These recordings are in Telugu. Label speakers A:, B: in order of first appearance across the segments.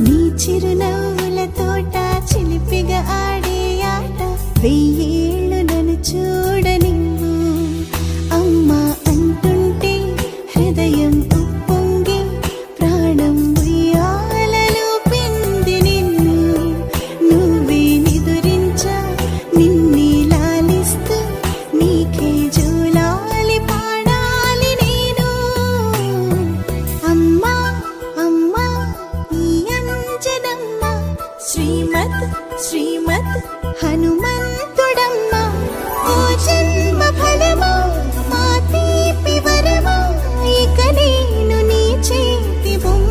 A: నీ చిరునవ్వుల తోట చిలిపిగా ఆడే ఆట వెయ్యేళ్ళు నన్ను చూడనివ్వు అమ్మా అంటుంటే హృదయం ఉప్పొంగి ప్రాణం ఉయ్యాలలో పింది నిన్ను నువ్వే నిదురించా నిన్నే లాలిస్తూ నీకే జోలాలి పాడాలి నేను అమ్మా అమ్మా ఈ అంజనమ్మ శ్రీమత్ శ్రీమత్ హనుమంతుడమ్మ ఓ జన్మ ఫలమా మా తీపి వరమా ఇక నేను నీ చేతి బొమ్మ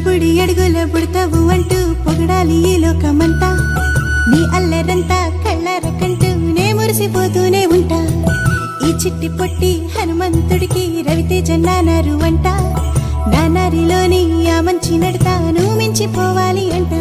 A: బుడి అడుగుల బుడతావు అంటూ పొగడాలి ఈ లోకమంతా నీ అల్లరంతా కళ్ళారకంటూ నే మురిసిపోతూనే ఉంటా ఈ చిట్టి పొట్టి హనుమంతుడికి రవితేజ నానారు అంట నానారిలోని ఆ మంచి నడతా నువ్వు మించిపోవాలి అంట